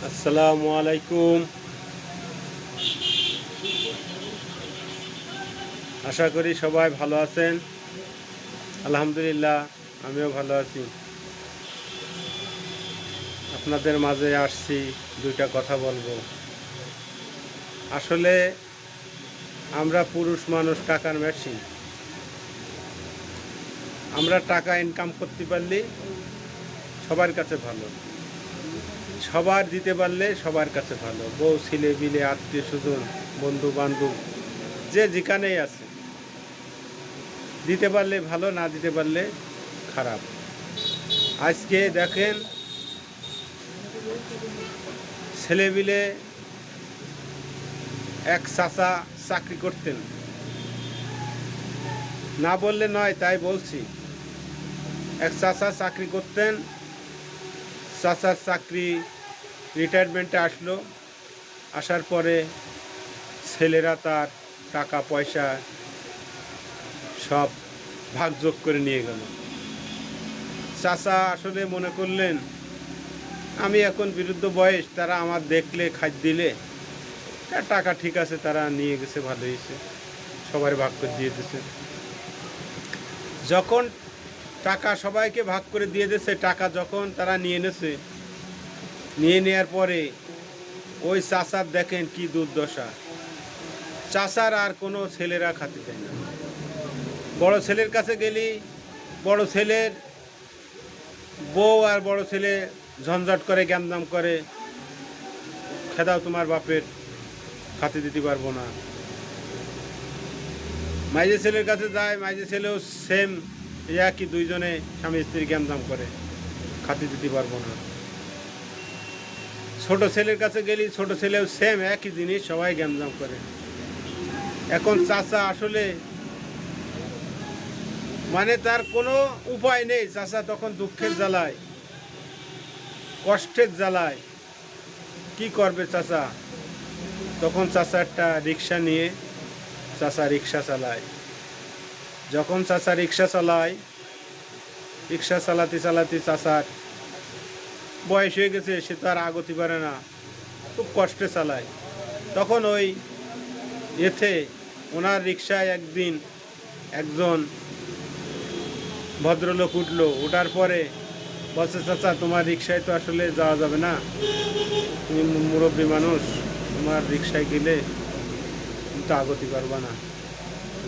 আসসালামু আলাইকুম। আশা করি সবাই ভালো আছেন। আলহামদুলিল্লাহ, আমিও ভালো আছি। আপনাদের মাঝে আসছি, দুইটা কথা বলবো। আসলে আমরা পুরুষ মানুষ টাকার মেশিন। আমরা টাকা ইনকাম করতে পারলে সবার কাছে ভালো, সবার দিতে পারলে সবার কাছে ভালো। বউ, ছেলে বিলে, আত্মীয় স্বজন, বন্ধু বান্ধব, যে যেখানেই আছে, দিতে পারলে ভালো, না দিতে পারলে খারাপ। আজকে দেখেন, ছেলেবিলে এক চাচা চাকরি করতেন, না বললে নয় তাই বলছি। এক চাচা চাকরি করতেন, চাচার চাকরি রিটায়ারমেন্টে আসলো। আসার পরে ছেলেরা তার টাকা পয়সা সব ভাগযোগ করে নিয়ে গেল। চাচা আসলে মনে করলেন, আমি এখন বিরুদ্ধ বয়স, তারা আমার দেখলে খাদ্য দিলে টাকা ঠিক আছে, তারা নিয়ে গেছে, ভালো হয়েছে, সবার ভাগ করে দিয়ে দিয়েছে। যখন টাকা সবাইকে ভাগ করে দিয়ে দিয়েছে, টাকা যখন তারা নিয়ে নেছে, নিয়ে নেওয়ার পরে ওই চাচার দেখেন কি দুর্দশা। চাচার আর কোনো ছেলেরা খাতে দেয় না। বড় ছেলের কাছে গেলি, বড় ছেলের বউ আর বড় ছেলে ঝঞ্ঝাট করে, গ্যামদাম করে, খেদাও তোমার বাপের, খাতে দিতে পারবো না। মাইজে ছেলের কাছে যায়, মাইজে ছেলেও সেম একই, দুইজনে স্বামী স্ত্রী গ্যামদাম করে, খাতে দিতে পারবো না। ছোট ছেলের কাছে গেলি, ছোট ছেলেও সেম একই জিনিস, সবাই গ্যামদাম করে। এখন চাচা আসলে মানে তার কোনো উপায় নেই। চাচা তখন দুঃখের জ্বালায়, কষ্টের জ্বালায়, কি করবে চাচা? তখন চাচা একটা রিক্সা নিয়ে চাচা রিক্সা চালায়। যখন চাচা রিক্সা চালায়, রিক্সা চালাতে চালাতে চাচার বয়স হয়ে গেছে, সে তো আর আগতে পারে না, খুব কষ্টে চালায়। তখন ওই ওনার রিক্সায় একদিন একজন ভদ্রলোক উঠলো। ওঠার পরে বলছে, চাচা তোমার রিক্সায় তো আসলে যাওয়া যাবে না, তুমি মুরব্বী মানুষ, তোমার রিক্সায় গেলে তুমি তো আগতে পারবা না।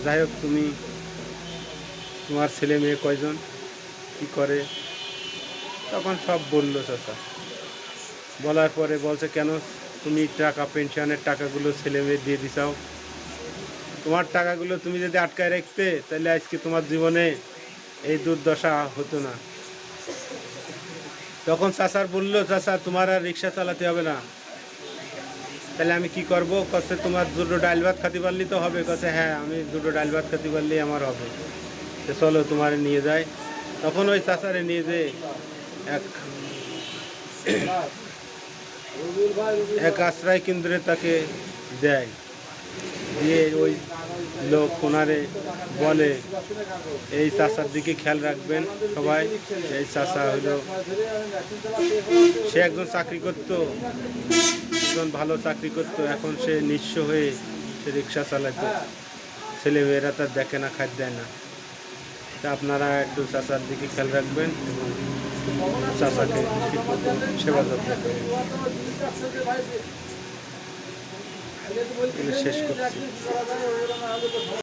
যাই হোক, তুমি তোমার ছেলে মেয়ে কয়জন, কি করে? তখন সব বললো চাচা। বলার পরে বলছে, কেন তুমি টাকা, পেনশনের টাকাগুলো ছেলে মেয়ে দিয়ে দিছাও? তোমার টাকাগুলো তুমি যদি আটকায় রাখতে, তাহলে আজকে তোমার জীবনে এই দুর্দশা হতো না। তখন চাচার বললো, চাচা তোমার আর রিক্সা চালাতে হবে না, তাহলে আমি কি করবো? কাছে তোমার দুটো ডাল ভাত খাতে পারলি তো হবে। কাছে হ্যাঁ, আমি দুটো ডাল ভাত খাতে পারলেই আমার হবে, তো চলো তোমার নিয়ে যায়। তখন ওই চাচারে নিয়ে যে এক আশ্রয় কেন্দ্রে তাকে দেয়। দিয়ে ওই লোক ওনারে বলে, এই চাচার দিকে খেয়াল রাখবেন সবাই। এই চাচা হলো, সে একজন চাকরি করতো, একজন ভালো চাকরি করতো, এখন সে নিঃস্ব হয়ে সে রিক্সা চালাতো। ছেলে মেয়েরা তার দেখে না, খাদ্য দেয় না। তা আপনারা একটু চাচার দিকে খেয়াল রাখবেন এবং চাচাকে সেবা যত্ন করবেন। শেষ করছি।